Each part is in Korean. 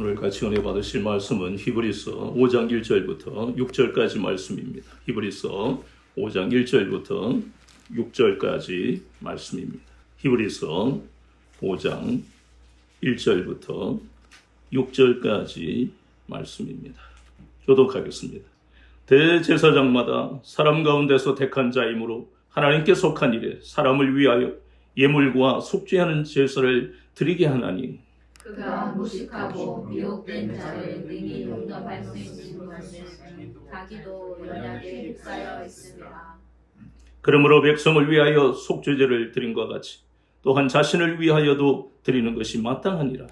오늘 같이 은혜 받으실 말씀은 히브리서 5장 1절부터 6절까지 말씀입니다. 히브리서 5장 1절부터 6절까지 말씀입니다. 히브리서 5장 1절부터 6절까지 말씀입니다. 교독하겠습니다. 대제사장마다 사람 가운데서 택한 자이므로 하나님께 속한 일에 사람을 위하여 예물과 속죄하는 제사를 드리게 하나니 그가 무식하고 미혹된 자를 능히 용납할 수 있는 것은 자기도 연약에 휩싸여 있습니다. 그러므로 백성을 위하여 속죄제를 드린 것 같이 또한 자신을 위하여도 드리는 것이 마땅하니라.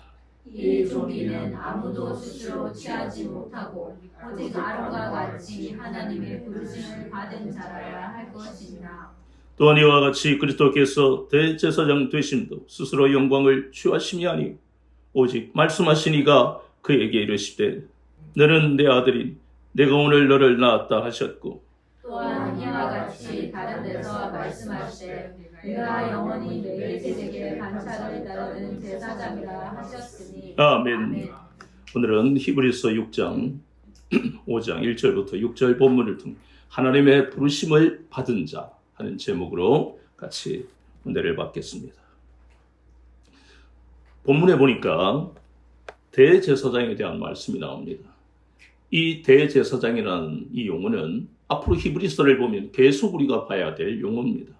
이 종이는 아무도 스스로 취하지 못하고 오직 아론과 같이 하나님의 부르심을 받은 자라야 할 것이니라. 또한 이와 같이 그리스도께서 대제사장 되심도 스스로 영광을 취하심이 아니요 오직 말씀하시니가 그에게 이르시되 너는 내 아들인 내가 오늘 너를 낳았다 하셨고 또한 이와 같이 다른 데서 말씀하시되 내가 영원히 멜기세덱의 반차를 따르는 제사장이라 하셨으니 아멘. 오늘은 히브리서 6장 5장 1절부터 6절 본문을 통해 하나님의 부르심을 받은 자 하는 제목으로 같이 은혜를 받겠습니다. 본문에 보니까 대제사장에 대한 말씀이 나옵니다. 이 대제사장이라는 이 용어는 앞으로 히브리서를 보면 계속 우리가 봐야 될 용어입니다.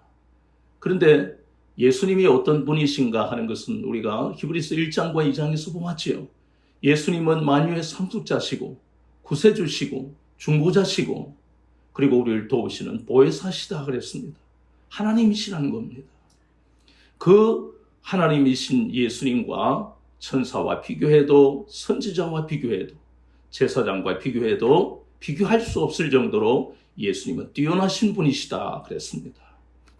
그런데 예수님이 어떤 분이신가 하는 것은 우리가 히브리서 1장과 2장에서 보았지요. 예수님은 만유의 상속자시고 구세주시고 중보자시고 그리고 우리를 도우시는 보혜사시다 그랬습니다. 하나님이시라는 겁니다. 그 하나님이신 예수님과 천사와 비교해도 선지자와 비교해도 제사장과 비교해도 비교할 수 없을 정도로 예수님은 뛰어나신 분이시다 그랬습니다.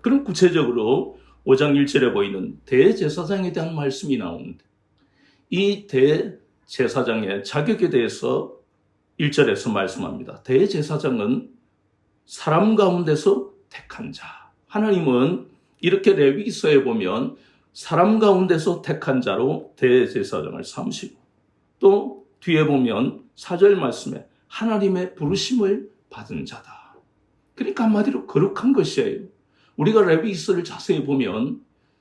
그럼 구체적으로 5장 1절에 보이는 대제사장에 대한 말씀이 나오는데 이 대제사장의 자격에 대해서 1절에서 말씀합니다. 대제사장은 사람 가운데서 택한 자. 하나님은 이렇게 레위기서에 보면 사람 가운데서 택한 자로 대제사장을 삼으시고 또 뒤에 보면 4절 말씀에 하나님의 부르심을 받은 자다. 그러니까 한마디로 거룩한 것이에요. 우리가 레위기서를 자세히 보면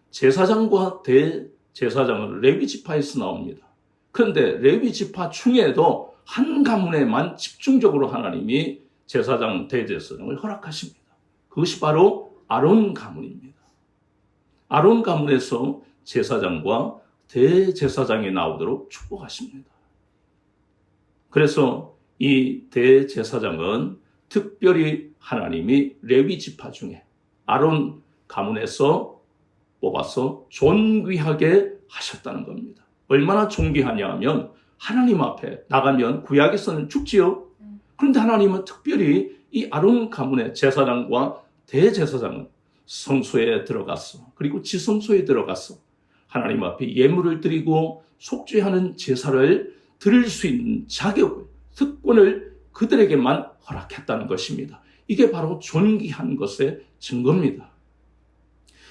제사장과 대제사장은 레위지파에서 나옵니다. 그런데 레위지파 중에도 한 가문에만 집중적으로 하나님이 제사장, 대제사장을 허락하십니다. 그것이 바로 아론 가문입니다. 아론 가문에서 제사장과 대제사장이 나오도록 축복하십니다. 그래서 이 대제사장은 특별히 하나님이 레위 지파 중에 아론 가문에서 뽑아서 존귀하게 하셨다는 겁니다. 얼마나 존귀하냐 하면 하나님 앞에 나가면 구약에서는 죽지요. 그런데 하나님은 특별히 이 아론 가문의 제사장과 대제사장은 성소에 들어갔어. 그리고 지성소에 들어가서 하나님 앞에 예물을 드리고 속죄하는 제사를 드릴 수 있는 자격을, 특권을 그들에게만 허락했다는 것입니다. 이게 바로 존귀한 것의 증거입니다.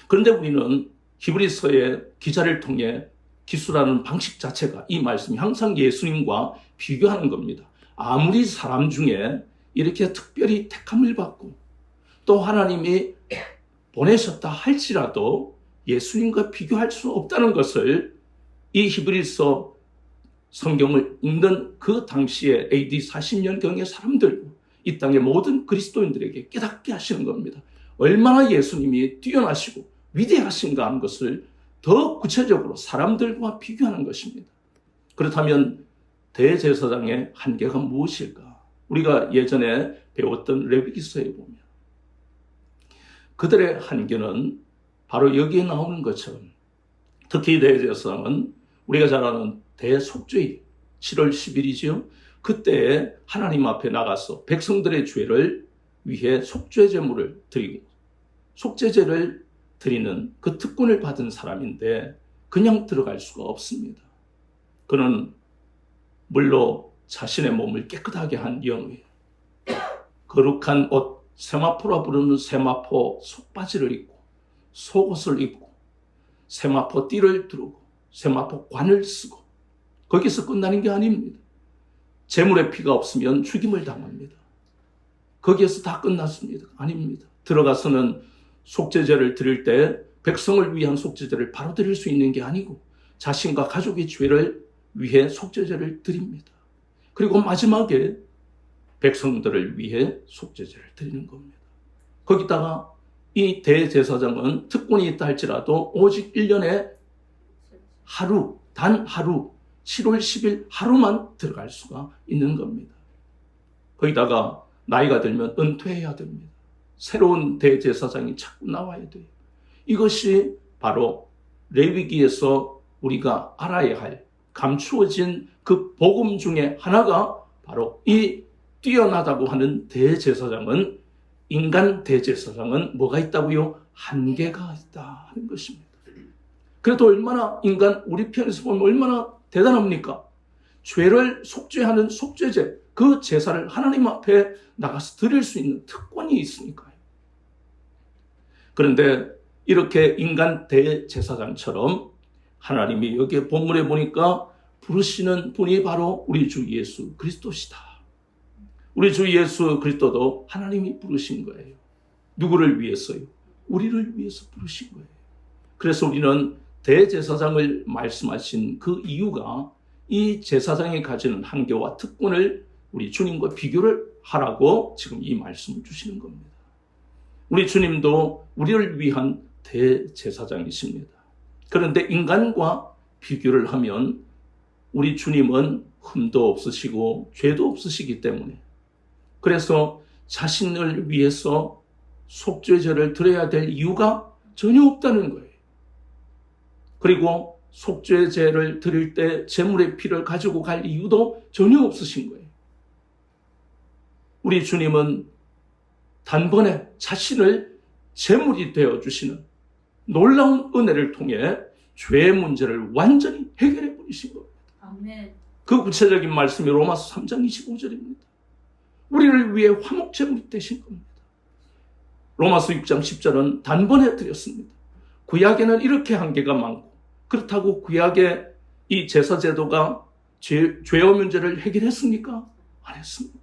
그런데 우리는 히브리서의 기자를 통해 기술하는 방식 자체가 이 말씀이 항상 예수님과 비교하는 겁니다. 아무리 사람 중에 이렇게 특별히 택함을 받고 또 하나님이 보내셨다 할지라도 예수님과 비교할 수 없다는 것을 이 히브리서 성경을 읽는 그 당시에 AD 40년경의 사람들, 이 땅의 모든 그리스도인들에게 깨닫게 하시는 겁니다. 얼마나 예수님이 뛰어나시고 위대하신가 하는 것을 더 구체적으로 사람들과 비교하는 것입니다. 그렇다면 대제사장의 한계가 무엇일까? 우리가 예전에 배웠던 레위기서에 보면 그들의 한계는 바로 여기에 나오는 것처럼 특히 대제사장은 우리가 잘 아는 대속죄일 7월 10일이죠. 그때 하나님 앞에 나가서 백성들의 죄를 위해 속죄제물을 드리고 속죄제를 드리는 그 특권을 받은 사람인데 그냥 들어갈 수가 없습니다. 그는 물로 자신의 몸을 깨끗하게 한 영이에요. 거룩한 옷, 세마포라 부르는 세마포 속바지를 입고 속옷을 입고 세마포 띠를 두르고 세마포 관을 쓰고 거기서 끝나는 게 아닙니다. 제물의 피가 없으면 죽임을 당합니다. 거기에서 다 끝났습니다. 아닙니다. 들어가서는 속죄제를 드릴 때 백성을 위한 속죄제를 바로 드릴 수 있는 게 아니고 자신과 가족의 죄를 위해 속죄제를 드립니다. 그리고 마지막에 백성들을 위해 속죄제를 드리는 겁니다. 거기다가 이 대제사장은 특권이 있다 할지라도 오직 1년에 하루, 단 하루, 7월 10일 하루만 들어갈 수가 있는 겁니다. 거기다가 나이가 들면 은퇴해야 됩니다. 새로운 대제사장이 자꾸 나와야 돼요. 이것이 바로 레위기에서 우리가 알아야 할 감추어진 그 복음 중에 하나가 바로 이 뛰어나다고 하는 대제사장은, 인간 대제사장은 뭐가 있다고요? 한계가 있다 하는 것입니다. 그래도 얼마나 우리 편에서 보면 얼마나 대단합니까? 죄를 속죄하는 속죄제, 그 제사를 하나님 앞에 나가서 드릴 수 있는 특권이 있으니까요. 그런데 이렇게 인간 대제사장처럼 하나님이 여기에 본문에 보니까 부르시는 분이 바로 우리 주 예수 그리스도시다. 우리 주 예수 그리스도도 하나님이 부르신 거예요. 누구를 위해서요? 우리를 위해서 부르신 거예요. 그래서 우리는 대제사장을 말씀하신 그 이유가 이 제사장이 가지는 한계와 특권을 우리 주님과 비교를 하라고 지금 이 말씀을 주시는 겁니다. 우리 주님도 우리를 위한 대제사장이십니다. 그런데 인간과 비교를 하면 우리 주님은 흠도 없으시고 죄도 없으시기 때문에, 그래서 자신을 위해서 속죄제를 드려야 될 이유가 전혀 없다는 거예요. 그리고 속죄제를 드릴 때 제물의 피를 가지고 갈 이유도 전혀 없으신 거예요. 우리 주님은 단번에 자신을 제물이 되어주시는 놀라운 은혜를 통해 죄의 문제를 완전히 해결해 버리신 겁니다. 아멘. 그 구체적인 말씀이 로마서 3장 25절입니다. 우리를 위해 화목제물이 되신 겁니다. 로마서 6장 10절은 단번에 드렸습니다. 구약에는 이렇게 한계가 많고, 그렇다고 구약의 이 제사제도가 죄의 문제를 해결했습니까? 안 했습니다.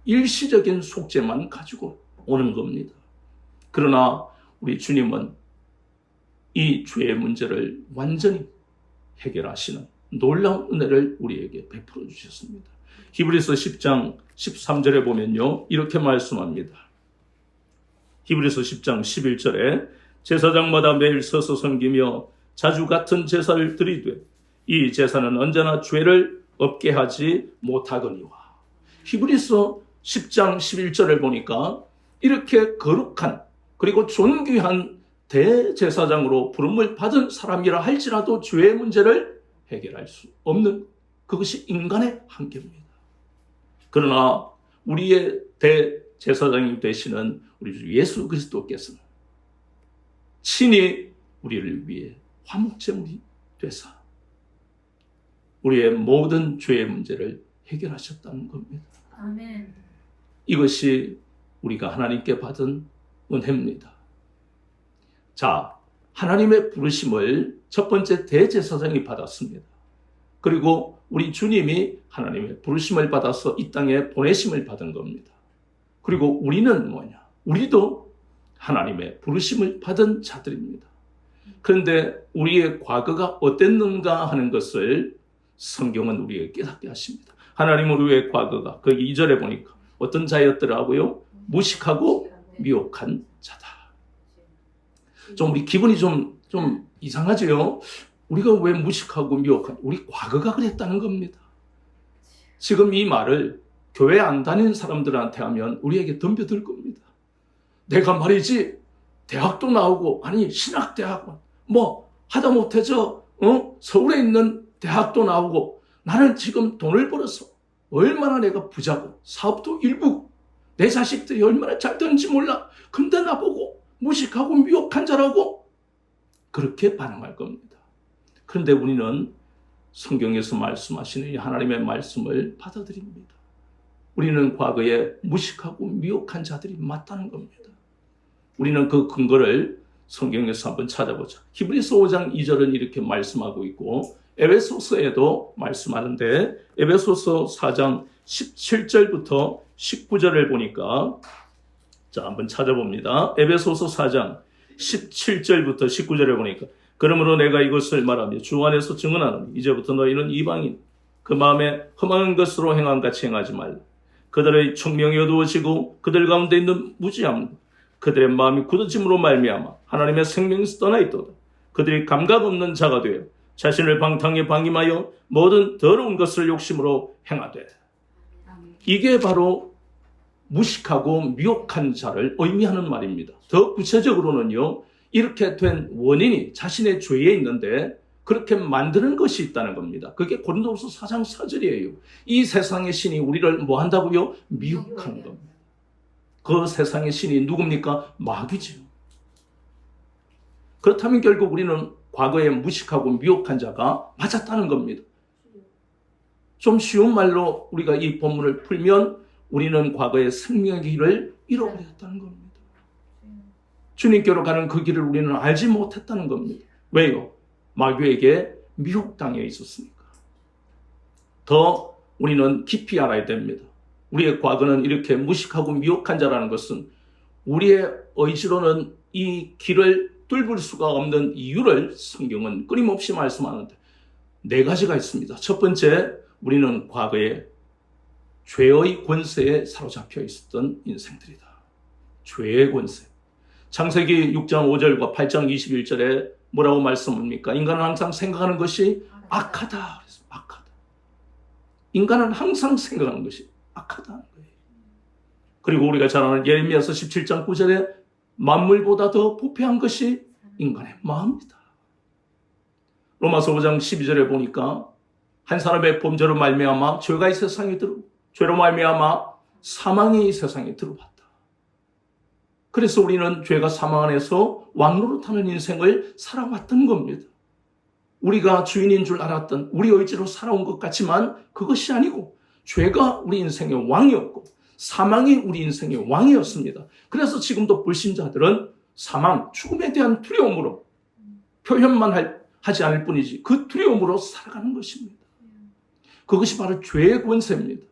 일시적인 속죄만 가지고 오는 겁니다. 그러나 우리 주님은 이 죄의 문제를 완전히 해결하시는 놀라운 은혜를 우리에게 베풀어 주셨습니다. 히브리서 10장 13절에 보면요, 이렇게 말씀합니다. 히브리서 10장 11절에 제사장마다 매일 서서 섬기며 자주 같은 제사를 드리되 이 제사는 언제나 죄를 없게 하지 못하거니와. 히브리서 10장 11절을 보니까 이렇게 거룩한 그리고 존귀한 대제사장으로 부름을 받은 사람이라 할지라도 죄의 문제를 해결할 수 없는, 그것이 인간의 한계입니다. 그러나 우리의 대제사장이 되시는 우리 주 예수 그리스도께서는 친히 우리를 위해 화목제물이 되사 우리의 모든 죄의 문제를 해결하셨다는 겁니다. 아멘. 이것이 우리가 하나님께 받은 은혜입니다. 자, 하나님의 부르심을 첫 번째 대제사장이 받았습니다. 그리고 우리 주님이 하나님의 부르심을 받아서 이 땅에 보내심을 받은 겁니다. 그리고 우리는 뭐냐? 우리도 하나님의 부르심을 받은 자들입니다. 그런데 우리의 과거가 어땠는가 하는 것을 성경은 우리에게 깨닫게 하십니다. 하나님은 우리의 과거가, 거기 2절에 보니까 어떤 자였더라고요? 무식하고 미혹한 자다. 좀 우리 기분이 좀 이상하죠? 우리가 왜 무식하고 미혹한, 우리 과거가 그랬다는 겁니다. 지금 이 말을 교회 안 다니는 사람들한테 하면 우리에게 덤벼들 겁니다. 내가 말이지 대학도 나오고, 아니 신학대학원 뭐 하다못해 서울에 있는 대학도 나오고, 나는 지금 돈을 벌어서 얼마나 내가 부자고 사업도 일부고 내 자식들이 얼마나 잘 되는지 몰라. 근데 나보고 무식하고 미혹한 자라고 그렇게 반응할 겁니다. 그런데 우리는 성경에서 말씀하시는 이 하나님의 말씀을 받아들입니다. 우리는 과거에 무식하고 미혹한 자들이 맞다는 겁니다. 우리는 그 근거를 성경에서 한번 찾아보자. 히브리서 5장 2절은 이렇게 말씀하고 있고, 에베소서에도 말씀하는데 에베소서 4장 17절부터 19절을 보니까 자 한번 찾아봅니다. 에베소서 4장 17절부터 19절에 보니까 그러므로 내가 이것을 말하며 주 안에서 증언하노니 이제부터 너희는 이방인 그 마음에 험한 것으로 행한 같이 행하지 말라. 그들의 청명이 어두워지고 그들 가운데 있는 무지함 그들의 마음이 굳어짐으로 말미암아 하나님의 생명에서 떠나 있도다. 그들이 감각 없는 자가 되어 자신을 방탕에 방임하여 모든 더러운 것을 욕심으로 행하되. 이게 바로 무식하고 미혹한 자를 의미하는 말입니다. 더 구체적으로는요, 이렇게 된 원인이 자신의 죄에 있는데 그렇게 만드는 것이 있다는 겁니다. 그게 고린도후서 4장 4절이에요. 이 세상의 신이 우리를 뭐 한다고요? 미혹하는 겁니다. 그 세상의 신이 누굽니까? 마귀죠. 그렇다면 결국 우리는 과거에 무식하고 미혹한 자가 맞았다는 겁니다. 좀 쉬운 말로 우리가 이 본문을 풀면 우리는 과거의 생명의 길을 잃어버렸다는 겁니다. 주님께로 가는 그 길을 우리는 알지 못했다는 겁니다. 왜요? 마귀에게 미혹당해 있었으니까. 더 우리는 깊이 알아야 됩니다. 우리의 과거는 이렇게 무식하고 미혹한 자라는 것은 우리의 의지로는 이 길을 뚫을 수가 없는 이유를 성경은 끊임없이 말씀하는데 4가지가 있습니다. 첫 번째, 우리는 과거에 죄의 권세에 사로잡혀 있었던 인생들이다. 죄의 권세. 창세기 6장 5절과 8장 21절에 뭐라고 말씀합니까? 인간은 항상 생각하는 것이 악하다. 그래서 악하다. 인간은 항상 생각하는 것이 악하다는 거예요. 그리고 우리가 잘 아는 예레미야서 17장 9절에 만물보다 더 부패한 것이 인간의 마음이다. 로마서 5장 12절에 보니까 한 사람의 범죄로 말미암아 죄가 이 세상에 들어오고 죄로 말미암아 사망이 이 세상에 들어왔다. 그래서 우리는 죄가 사망 안에서 왕노릇하는 인생을 살아왔던 겁니다. 우리가 주인인 줄 알았던 우리 의지로 살아온 것 같지만 그것이 아니고 죄가 우리 인생의 왕이었고 사망이 우리 인생의 왕이었습니다. 그래서 지금도 불신자들은 사망, 죽음에 대한 두려움으로 표현만 하지 않을 뿐이지 그 두려움으로 살아가는 것입니다. 그것이 바로 죄의 권세입니다.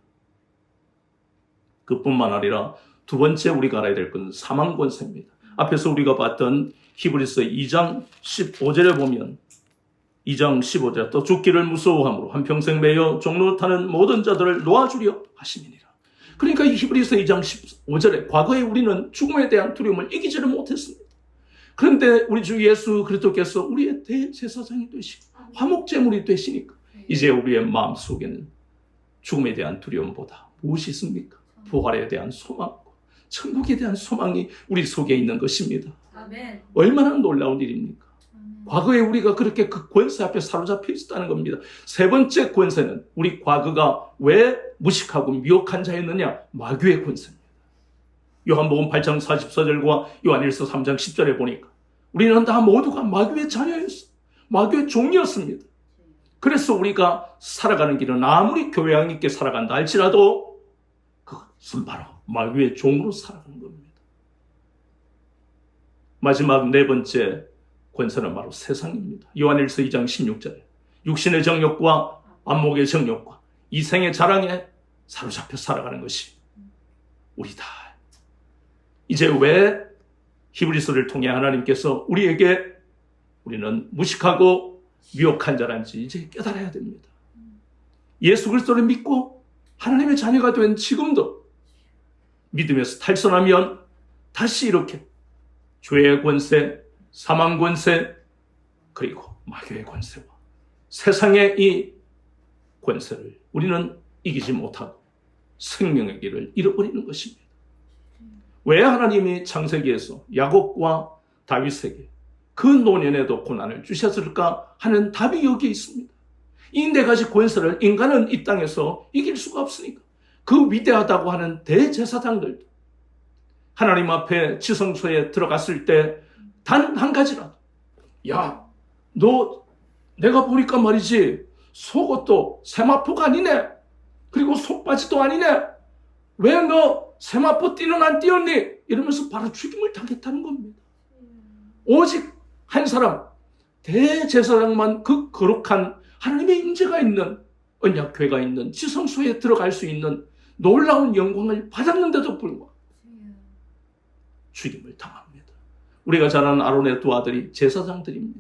그뿐만 아니라 두 번째 우리가 알아야 될 것은 사망 권세입니다. 앞에서 우리가 봤던 히브리서 2장 15절에 보면 2장 15절에 또 죽기를 무서워함으로 한평생 매여 종노릇하는 모든 자들을 놓아주려 하심이니라. 그러니까 이 히브리서 2장 15절에 과거에 우리는 죽음에 대한 두려움을 이기지를 못했습니다. 그런데 우리 주 예수 그리스도께서 우리의 대제사장이 되시고 화목제물이 되시니까 이제 우리의 마음속에는 죽음에 대한 두려움보다 무엇이 있습니까? 부활에 대한 소망, 천국에 대한 소망이 우리 속에 있는 것입니다. 아멘. 얼마나 놀라운 일입니까? 과거에 우리가 그렇게 그 권세 앞에 사로잡혀 있었다는 겁니다. 세 번째 권세는 우리 과거가 왜 무식하고 미혹한 자였느냐? 마귀의 권세입니다. 요한복음 8장 44절과 요한일서 3장 10절에 보니까 우리는 다 모두가 마귀의 자녀였어. 마귀의 종이었습니다. 그래서 우리가 살아가는 길은 아무리 교양 있게 살아간다 할지라도 그것은 바로 마귀의 종으로 살아가는 겁니다. 마지막 네 번째 권세는 바로 세상입니다. 요한일서 2장 16절에 육신의 정욕과 안목의 정욕과 이생의 자랑에 사로잡혀 살아가는 것이 우리다. 이제 왜 히브리서를 통해 하나님께서 우리는 무식하고 미혹한 자란지 이제 깨달아야 됩니다. 예수 그리스도를 믿고 하나님의 자녀가 된 지금도 믿음에서 탈선하면 다시 이렇게 죄의 권세, 사망 권세, 그리고 마귀의 권세와 세상의 이 권세를 우리는 이기지 못하고 생명의 길을 잃어버리는 것입니다. 왜 하나님이 창세기에서 야곱과 다윗에게 그 노년에도 고난을 주셨을까 하는 답이 여기에 있습니다. 이 네 가지 권세를 인간은 이 땅에서 이길 수가 없으니까 그 위대하다고 하는 대제사장들도 하나님 앞에 지성소에 들어갔을 때 단 한 가지라도 야, 너 내가 보니까 말이지 속옷도 세마포가 아니네. 그리고 속바지도 아니네. 왜 너 세마포 띠는 안 띄었니? 이러면서 바로 죽임을 당했다는 겁니다. 오직 한 사람 대제사장만 그 거룩한 하나님의 임재가 있는 언약궤가 있는 지성소에 들어갈 수 있는 놀라운 영광을 받았는데도 불구하고 죽임을 당합니다. 우리가 잘 아는 아론의 두 아들이 제사장들입니다.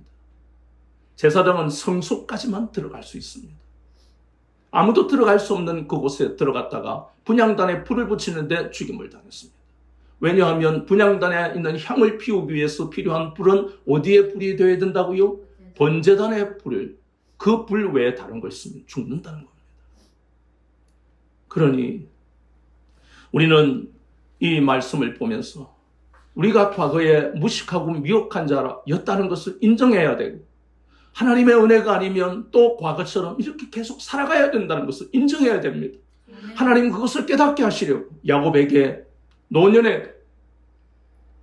제사장은 성소까지만 들어갈 수 있습니다. 아무도 들어갈 수 없는 그곳에 들어갔다가 분향단에 불을 붙이는데 죽임을 당했습니다. 왜냐하면 분향단에 있는 향을 피우기 위해서 필요한 불은 어디에 불이 되어야 된다고요? 번제단의 불을, 그 불 외에 다른 걸 쓰면 죽는다는 겁니다. 그러니 우리는 이 말씀을 보면서 우리가 과거에 무식하고 미혹한 자였다는 것을 인정해야 되고, 하나님의 은혜가 아니면 또 과거처럼 이렇게 계속 살아가야 된다는 것을 인정해야 됩니다. 하나님 그것을 깨닫게 하시려고 야곱에게 노년에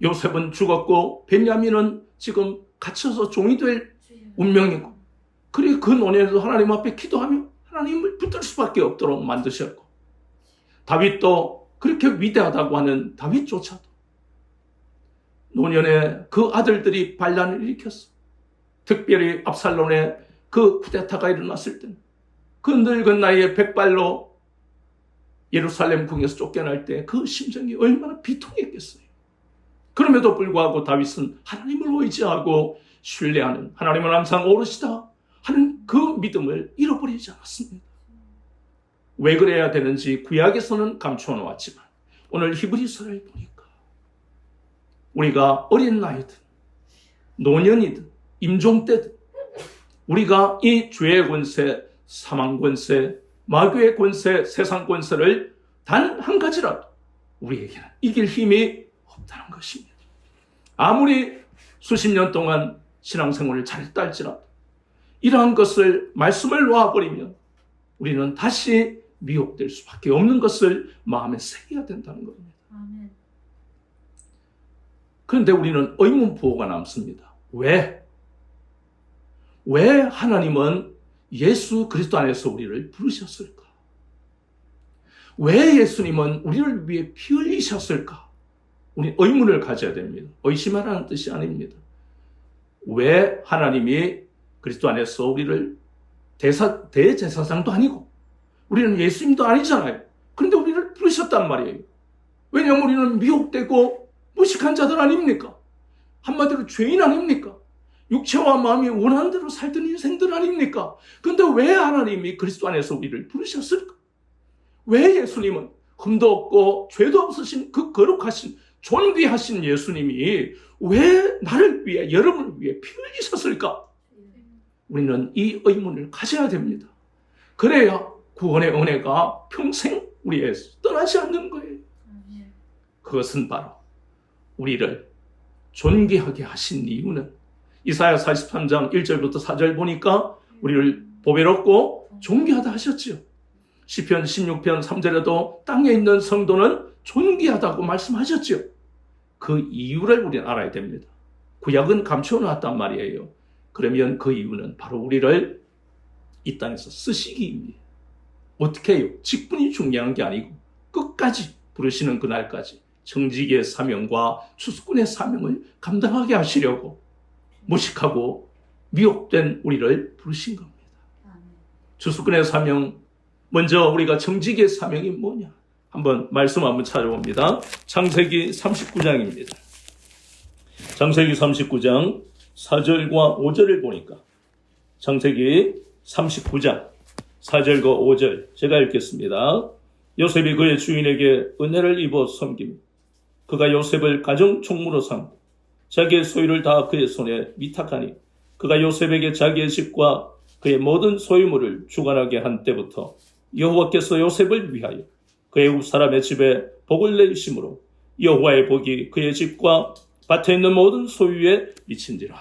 요셉은 죽었고 베냐민은 지금 갇혀서 종이 될 운명이고, 그리고 그 노년에도 하나님 앞에 기도하며 하나님을 붙들 수밖에 없도록 만드셨고, 다윗도 그렇게 위대하다고 하는 다윗조차도 노년에 그 아들들이 반란을 일으켰어. 특별히 압살롬의 그 쿠데타가 일어났을 때는 그 늙은 나이에 백발로 예루살렘 궁에서 쫓겨날 때 그 심정이 얼마나 비통했겠어요. 그럼에도 불구하고 다윗은 하나님을 의지하고 신뢰하는, 하나님은 항상 오르시다 하는 그 믿음을 잃어버리지 않았습니다. 왜 그래야 되는지 구약에서는 감추어 놓았지만 오늘 히브리서를 보니까 우리가 어린 나이든 노년이든 임종 때든 우리가 이 죄의 권세, 사망 권세, 마귀의 권세, 세상 권세를 단 한 가지라도 우리에게는 이길 힘이 없다는 것입니다. 아무리 수십 년 동안 신앙생활을 잘했다 할지라도 이러한 것을 말씀을 놓아버리면 우리는 다시 미혹될 수밖에 없는 것을 마음에 새겨야 된다는 겁니다. 아멘. 그런데 우리는 의문부호가 남습니다. 왜 하나님은 예수 그리스도 안에서 우리를 부르셨을까? 왜 예수님은 우리를 위해 피 흘리셨을까? 우리 의문을 가져야 됩니다. 의심하라는 뜻이 아닙니다. 왜 하나님이 그리스도 안에서 우리를 대제사장도 아니고 우리는 예수님도 아니잖아요. 그런데 우리를 부르셨단 말이에요. 왜냐하면 우리는 미혹되고 무식한 자들 아닙니까? 한마디로 죄인 아닙니까? 육체와 마음이 원하는 대로 살던 인생들 아닙니까? 그런데 왜 하나님이 그리스도 안에서 우리를 부르셨을까? 왜 예수님은 흠도 없고 죄도 없으신 그 거룩하신 존귀하신 예수님이 왜 나를 위해, 여러분을 위해 피 흘리셨을까? 우리는 이 의문을 가져야 됩니다. 그래야 구원의 은혜가 평생 우리에서 떠나지 않는 거예요. 그것은 바로 우리를 존귀하게 하신 이유는 이사야 43장 1절부터 4절 보니까 우리를 보배롭고 존귀하다 하셨죠. 시편 16편 3절에도 땅에 있는 성도는 존귀하다고 말씀하셨죠. 그 이유를 우리는 알아야 됩니다. 구약은 감추어 놨단 말이에요. 그러면 그 이유는 바로 우리를 이 땅에서 쓰시기입니다. 어떻게 해요? 직분이 중요한 게 아니고 끝까지 부르시는 그날까지 청지기의 사명과 추수꾼의 사명을 감당하게 하시려고 무식하고 미혹된 우리를 부르신 겁니다. 추수꾼의 사명, 먼저 우리가 청지기의 사명이 뭐냐? 말씀 한번 찾아봅니다. 창세기 39장입니다. 창세기 39장 4절과 5절을 보니까 창세기 39장 4절과 5절 제가 읽겠습니다. 요셉이 그의 주인에게 은혜를 입어 섬김. 그가 요셉을 가정총무로 삼고 자기의 소유를 다 그의 손에 위탁하니 그가 요셉에게 자기의 집과 그의 모든 소유물을 주관하게 한 때부터 여호와께서 요셉을 위하여 그의 후 사람의 집에 복을 내리심으로 여호와의 복이 그의 집과 밭에 있는 모든 소유에 미친지라.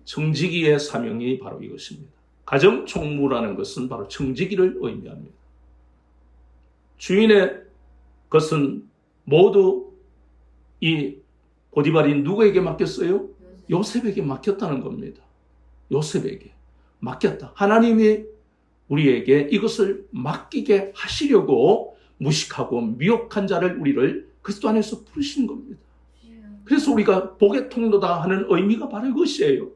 청지기의 사명이 바로 이것입니다. 가정총무라는 것은 바로 청지기를 의미합니다. 주인의 것은 모두 이 보디발이 누구에게 맡겼어요? 요셉에게 맡겼다는 겁니다. 요셉에게 맡겼다. 하나님이 우리에게 이것을 맡기게 하시려고 무식하고 미혹한 자를 우리를 그리스도 안에서 부르신 겁니다. 그래서 우리가 복의 통로다 하는 의미가 바로 이것이에요.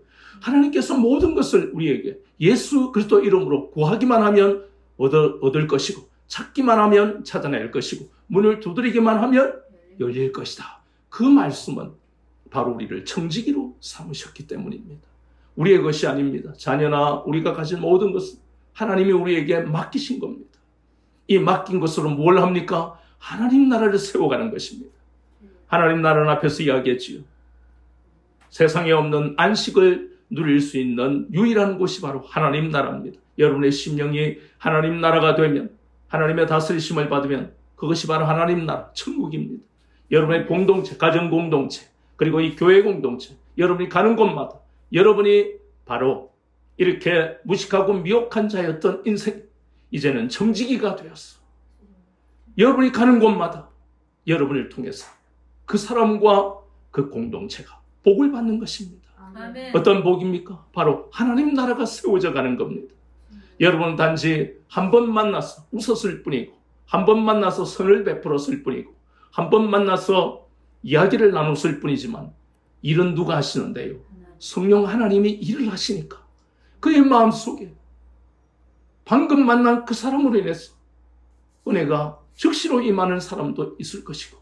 하나님께서 모든 것을 우리에게 예수 그리스도 이름으로 구하기만 하면 얻을 것이고 찾기만 하면 찾아낼 것이고 문을 두드리기만 하면 열릴 것이다. 그 말씀은 바로 우리를 청지기로 삼으셨기 때문입니다. 우리의 것이 아닙니다. 자녀나 우리가 가진 모든 것은 하나님이 우리에게 맡기신 겁니다. 이 맡긴 것으로 뭘 합니까? 하나님 나라를 세워가는 것입니다. 하나님 나라 앞에서 이야기했지요. 세상에 없는 안식을 누릴 수 있는 유일한 곳이 바로 하나님 나라입니다. 여러분의 심령이 하나님 나라가 되면, 하나님의 다스리심을 받으면 그것이 바로 하나님 나라, 천국입니다. 여러분의 공동체, 가정 공동체, 그리고 이 교회 공동체, 여러분이 가는 곳마다 여러분이 바로 이렇게 무식하고 미혹한 자였던 인생, 이제는 청지기가 되었어. 여러분이 가는 곳마다 여러분을 통해서 그 사람과 그 공동체가 복을 받는 것입니다. 아멘. 어떤 복입니까? 바로 하나님 나라가 세워져 가는 겁니다. 여러분은 단지 한 번 만나서 웃었을 뿐이고, 한 번 만나서 선을 베풀었을 뿐이고, 한 번 만나서 이야기를 나눴을 뿐이지만 일은 누가 하시는데요? 성령 하나님이 일을 하시니까 그의 마음속에 방금 만난 그 사람으로 인해서 은혜가 즉시로 임하는 사람도 있을 것이고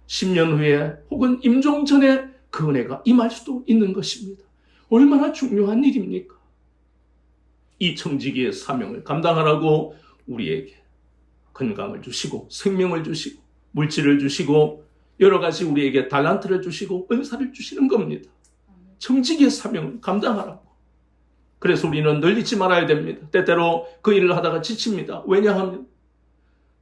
10년 후에 혹은 임종 전에 그 은혜가 임할 수도 있는 것입니다. 얼마나 중요한 일입니까? 이 청지기의 사명을 감당하라고 우리에게 건강을 주시고 생명을 주시고 물질을 주시고 여러 가지 우리에게 달란트를 주시고 은사를 주시는 겁니다. 청지기의 사명을 감당하라고. 그래서 우리는 늘 잊지 말아야 됩니다. 때때로 그 일을 하다가 지칩니다. 왜냐하면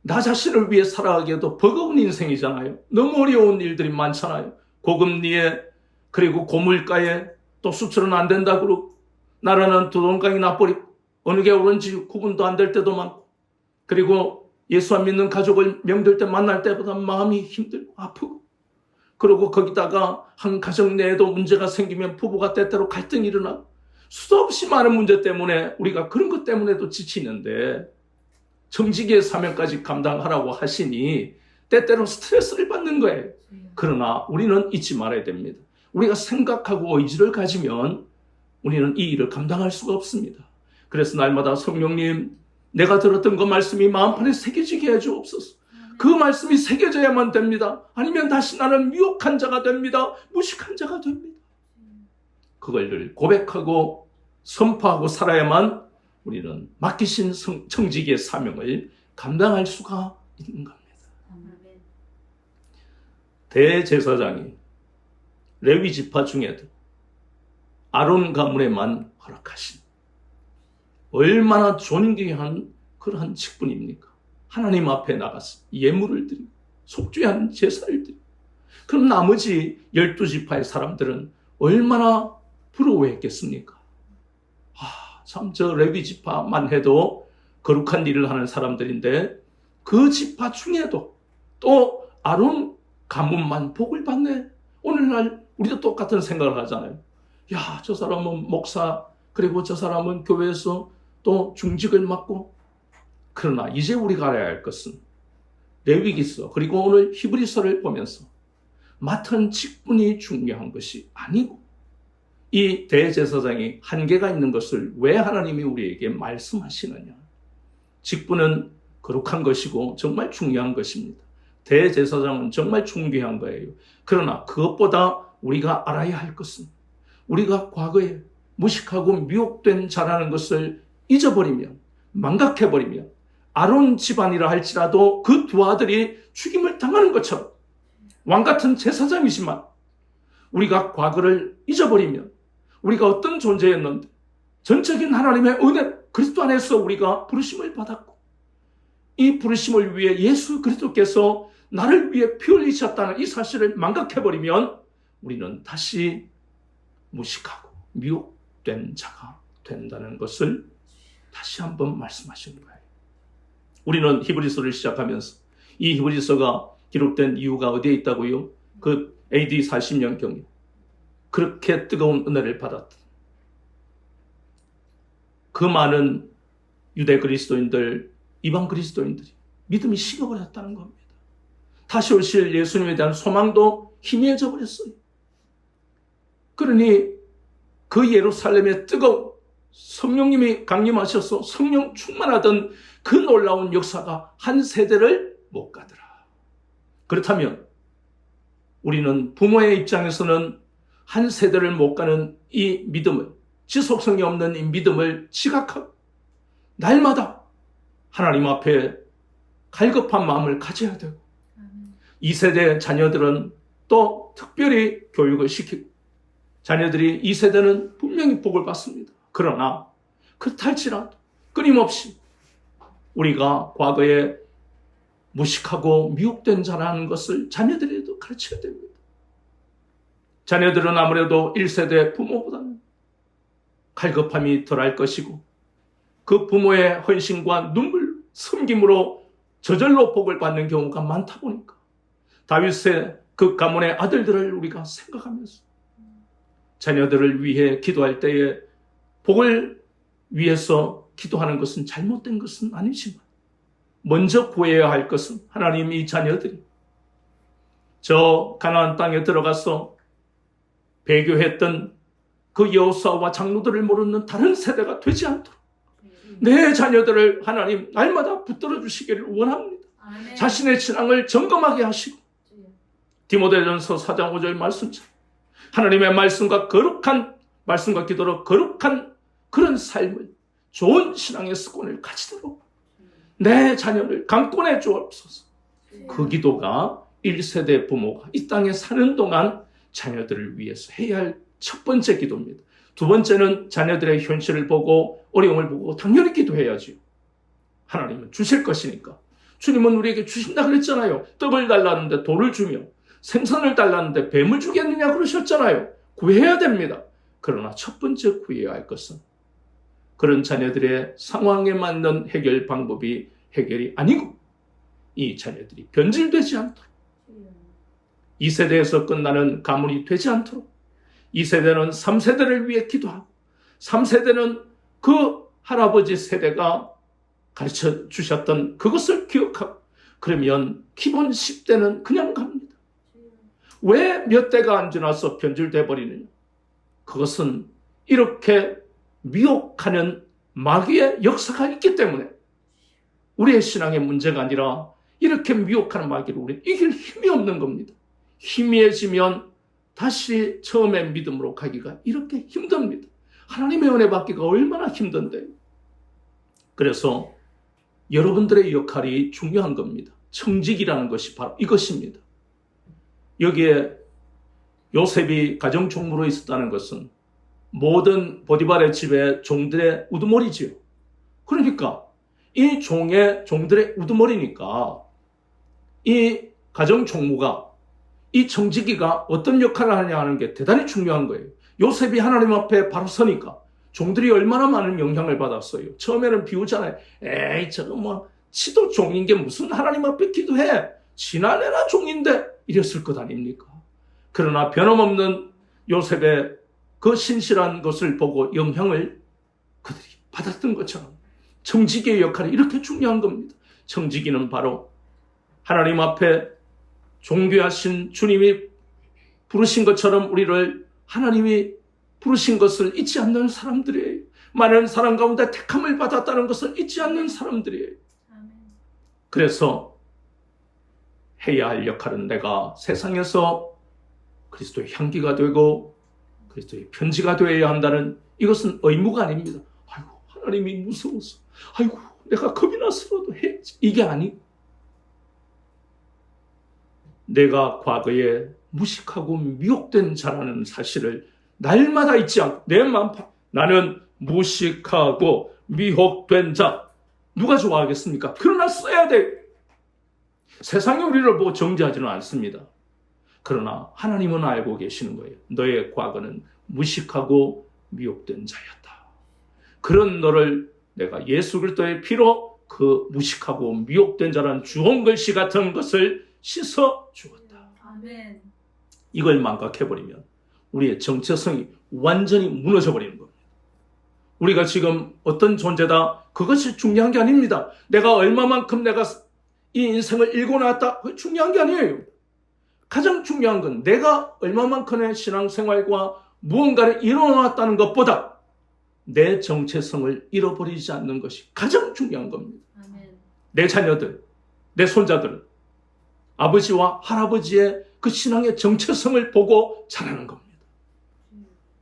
나 자신을 위해 살아가기에도 버거운 인생이잖아요. 너무 어려운 일들이 많잖아요. 고금리에 그리고 고물가에 또 수출은 안 된다 그러고 나라는 두동강이 나버리고 어느 게 옳은지 구분도 안 될 때도 많고 그리고 예수 안 믿는 가족을 명절 때 만날 때보다 마음이 힘들고 아프고 그리고 거기다가 한 가정 내에도 문제가 생기면 부부가 때때로 갈등이 일어나고 수도 없이 많은 문제 때문에 우리가 그런 것 때문에도 지치는데 청지기의 사명까지 감당하라고 하시니 때때로 스트레스를 받는 거예요. 그러나 우리는 잊지 말아야 됩니다. 우리가 생각하고 의지를 가지면 우리는 이 일을 감당할 수가 없습니다. 그래서 날마다 성령님 내가 들었던 그 말씀이 마음판에 새겨지게 해주옵소서. 그 말씀이 새겨져야만 됩니다. 아니면 다시 나는 미혹한 자가 됩니다. 무식한 자가 됩니다. 그걸 늘 고백하고 선포하고 살아야만 우리는 맡기신 청지기의 사명을 감당할 수가 있는 겁니다. 대제사장이 레위 지파 중에도 아론 가문에만 허락하신 얼마나 존귀한 그러한 직분입니까? 하나님 앞에 나가서 예물을 드리고 속죄한 제사를 드리고 그럼 나머지 12지파의 사람들은 얼마나 부러워했겠습니까? 참 저 레위 지파만 해도 거룩한 일을 하는 사람들인데 그 지파 중에도 또 아론 가문만 복을 받네. 오늘날 우리도 똑같은 생각을 하잖아요. 야, 저 사람은 목사 그리고 저 사람은 교회에서 또 중직을 맡고 그러나 이제 우리가 알아야 할 것은 레위기서 그리고 오늘 히브리서를 보면서 맡은 직분이 중요한 것이 아니고 이 대제사장이 한계가 있는 것을 왜 하나님이 우리에게 말씀하시느냐. 직분은 거룩한 것이고 정말 중요한 것입니다. 대제사장은 정말 존귀한 거예요. 그러나 그것보다 우리가 알아야 할 것은 우리가 과거에 무식하고 미혹된 자라는 것을 잊어버리면 망각해버리면 아론 집안이라 할지라도 그 두 아들이 죽임을 당하는 것처럼 왕같은 제사장이지만 우리가 과거를 잊어버리면 우리가 어떤 존재였는데 전적인 하나님의 은혜 그리스도 안에서 우리가 부르심을 받았고 이 부르심을 위해 예수 그리스도께서 나를 위해 피 흘리셨다는 이 사실을 망각해버리면 우리는 다시 무식하고 미혹된 자가 된다는 것을 다시 한번 말씀하시는 거예요. 우리는 히브리서를 시작하면서 이 히브리서가 기록된 이유가 어디에 있다고요? 그 AD 40년경에 그렇게 뜨거운 은혜를 받았던 그 많은 유대 그리스도인들, 이방 그리스도인들이 믿음이 식어버렸다는 겁니다. 다시 오실 예수님에 대한 소망도 희미해져 버렸어요. 그러니 그 예루살렘의 뜨거운 성령님이 강림하셔서 성령 충만하던 그 놀라운 역사가 한 세대를 못 가더라. 그렇다면 우리는 부모의 입장에서는 한 세대를 못 가는 이 믿음을, 지속성이 없는 이 믿음을 지각하고 날마다 하나님 앞에 갈급한 마음을 가져야 되고, 이 세대 자녀들은 또 특별히 교육을 시키고, 자녀들이 이 세대는 분명히 복을 받습니다. 그러나 그렇다 할지라도 끊임없이 우리가 과거에 무식하고 미혹된 자라는 것을 자녀들에도 가르쳐야 됩니다. 자녀들은 아무래도 1세대 부모보다는 갈급함이 덜할 것이고, 그 부모의 헌신과 눈물, 섬김으로 저절로 복을 받는 경우가 많다 보니까 다윗의 그 가문의 아들들을 우리가 생각하면서 자녀들을 위해 기도할 때에 복을 위해서 기도하는 것은 잘못된 것은 아니지만, 먼저 구해야 할 것은 하나님 이 자녀들이 저 가나안 땅에 들어가서 배교했던 그 여호수아와 장로들을 모르는 다른 세대가 되지 않도록 내 자녀들을 하나님 날마다 붙들어 주시기를 원합니다. 아멘. 자신의 신앙을 점검하게 하시고, 디모데전서 4장 5절 말씀처럼 하나님의 말씀과 거룩한 말씀과 기도로 거룩한 그런 삶을, 좋은 신앙의 습관을 가지도록 내 자녀를 강권해 주옵소서. 그 기도가 1세대 부모가 이 땅에 사는 동안 자녀들을 위해서 해야 할 첫 번째 기도입니다. 두 번째는 자녀들의 현실을 보고 어려움을 보고 당연히 기도해야죠. 하나님은 주실 것이니까. 주님은 우리에게 주신다 그랬잖아요. 떡을 달라는데 돌을 주며, 생선을 달라는데 뱀을 주겠느냐 그러셨잖아요. 구해야 됩니다. 그러나 첫 번째 구해야 할 것은 그런 자녀들의 상황에 맞는 해결 방법이 해결이 아니고, 이 자녀들이 변질되지 않도록, 2세대에서 끝나는 가문이 되지 않도록, 2세대는 3세대를 위해 기도하고, 3세대는 그 할아버지 세대가 가르쳐 주셨던 그것을 기억하고, 그러면 기본 10대는 그냥 갑니다. 왜 몇 대가 안 지나서 변질돼 버리느냐? 그것은 이렇게 미혹하는 마귀의 역사가 있기 때문에, 우리의 신앙의 문제가 아니라 이렇게 미혹하는 마귀를 우리는 이길 힘이 없는 겁니다. 희미해지면 다시 처음의 믿음으로 가기가 이렇게 힘듭니다. 하나님의 은혜 받기가 얼마나 힘든데. 그래서 여러분들의 역할이 중요한 겁니다. 청직이라는 것이 바로 이것입니다. 여기에 요셉이 가정총무로 있었다는 것은 모든 보디발의 집의 종들의 우두머리지요. 그러니까 이 종들의 우두머리니까 이 가정총무가, 이 청지기가 어떤 역할을 하냐 하는 게 대단히 중요한 거예요. 요셉이 하나님 앞에 바로 서니까 종들이 얼마나 많은 영향을 받았어요. 처음에는 비우잖아요. 에이, 저거 뭐 지도 종인 게 무슨 하나님 앞에 기도해. 지난해나 종인데 이랬을 것 아닙니까? 그러나 변함없는 요셉의 그 신실한 것을 보고 영향을 그들이 받았던 것처럼 청지기의 역할이 이렇게 중요한 겁니다. 청지기는 바로 하나님 앞에 존귀하신 주님이 부르신 것처럼 우리를 하나님이 부르신 것을 잊지 않는 사람들이에요. 많은 사람 가운데 택함을 받았다는 것을 잊지 않는 사람들이에요. 그래서 해야 할 역할은 내가 세상에서 그리스도의 향기가 되고 그리스도의 편지가 되어야 한다는, 이것은 의무가 아닙니다. 아이고, 하나님이 무서워서, 아이고, 내가 겁이 나서라도 해야지, 이게 아니고, 내가 과거에 무식하고 미혹된 자라는 사실을 날마다 잊지 않고 내 마음, 나는 무식하고 미혹된 자, 누가 좋아하겠습니까? 그러나 써야 돼. 세상이 우리를 보고 정죄하지는 않습니다. 그러나 하나님은 알고 계시는 거예요. 너의 과거는 무식하고 미혹된 자였다. 그런 너를 내가 예수 그리스도의 피로 그 무식하고 미혹된 자라는 주홍 글씨 같은 것을 씻어 주었다. 아멘. 이걸 망각해버리면 우리의 정체성이 완전히 무너져 버리는 겁니다. 우리가 지금 어떤 존재다, 그것이 중요한 게 아닙니다. 내가 얼마만큼 내가 이 인생을 읽고 나왔다, 그게 중요한 게 아니에요. 가장 중요한 건 내가 얼마만큼의 신앙생활과 무언가를 이뤄놨다는 것보다 내 정체성을 잃어버리지 않는 것이 가장 중요한 겁니다. 아멘. 내 자녀들, 내 손자들은 아버지와 할아버지의 그 신앙의 정체성을 보고 자라는 겁니다.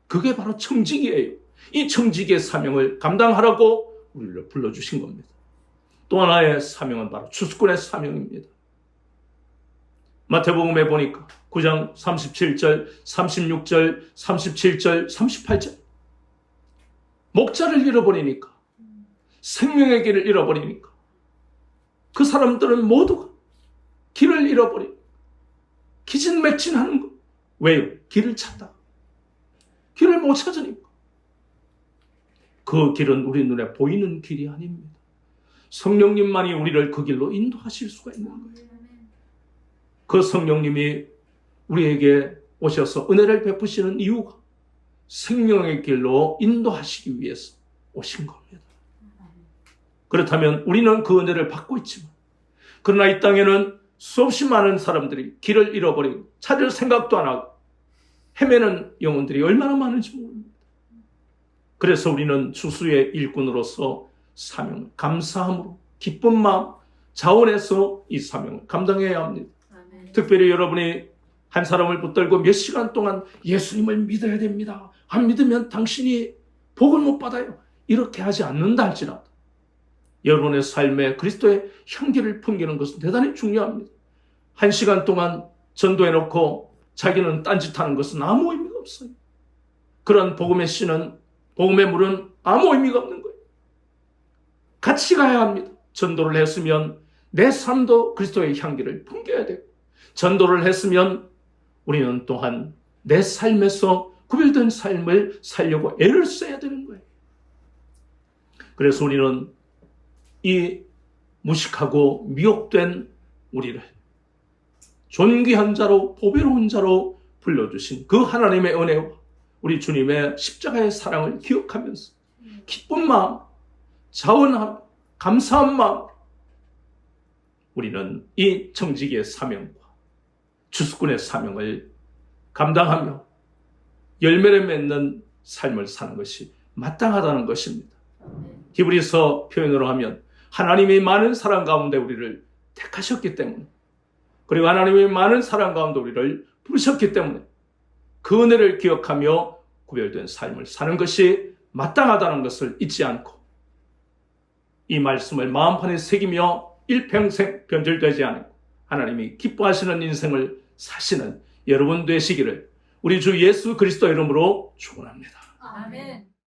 그게 바로 청지기예요. 이 청지기의 사명을 감당하라고 우리를 불러주신 겁니다. 또 하나의 사명은 바로 추수꾼의 사명입니다. 마태복음에 보니까 9장 37절, 36절, 37절, 38절 목자를 잃어버리니까, 생명의 길을 잃어버리니까 그 사람들은 모두가 길을 잃어버리고 기진맥진하는 거. 왜요? 길을 찾다. 길을 못 찾으니까. 그 길은 우리 눈에 보이는 길이 아닙니다. 성령님만이 우리를 그 길로 인도하실 수가 있는 거예요. 그 성령님이 우리에게 오셔서 은혜를 베푸시는 이유가 생명의 길로 인도하시기 위해서 오신 겁니다. 그렇다면 우리는 그 은혜를 받고 있지만, 그러나 이 땅에는 수없이 많은 사람들이 길을 잃어버리고 찾을 생각도 안 하고 헤매는 영혼들이 얼마나 많은지 모릅니다. 그래서 우리는 추수의 일꾼으로서 사명을 감사함으로 기쁜 마음 자원해서 이 사명을 감당해야 합니다. 아멘. 특별히 여러분이 한 사람을 붙들고 몇 시간 동안 예수님을 믿어야 됩니다. 안 믿으면 당신이 복을 못 받아요. 이렇게 하지 않는다 할지라도 여러분의 삶에 그리스도의 향기를 풍기는 것은 대단히 중요합니다. 한 시간 동안 전도해놓고 자기는 딴짓하는 것은 아무 의미가 없어요. 그런 복음의 씨는, 복음의 물은 아무 의미가 없는 거예요. 같이 가야 합니다. 전도를 했으면 내 삶도 그리스도의 향기를 풍겨야 되고, 전도를 했으면 우리는 또한 내 삶에서 구별된 삶을 살려고 애를 써야 되는 거예요. 그래서 우리는 이 무식하고 미혹된 우리를 존귀한 자로, 보배로운 자로 불러주신 그 하나님의 은혜와 우리 주님의 십자가의 사랑을 기억하면서 기쁜 마음, 자원함, 감사한 마음, 우리는 이 청지기의 사명과 추수꾼의 사명을 감당하며 열매를 맺는 삶을 사는 것이 마땅하다는 것입니다. 히브리서 표현으로 하면 하나님이 많은 사랑 가운데 우리를 택하셨기 때문에, 그리고 하나님이 많은 사랑 가운데 우리를 부르셨기 때문에 그 은혜를 기억하며 구별된 삶을 사는 것이 마땅하다는 것을 잊지 않고 이 말씀을 마음판에 새기며 일평생 변질되지 않고 하나님이 기뻐하시는 인생을 사시는 여러분 되시기를 우리 주 예수 그리스도 이름으로 축원합니다. 아멘.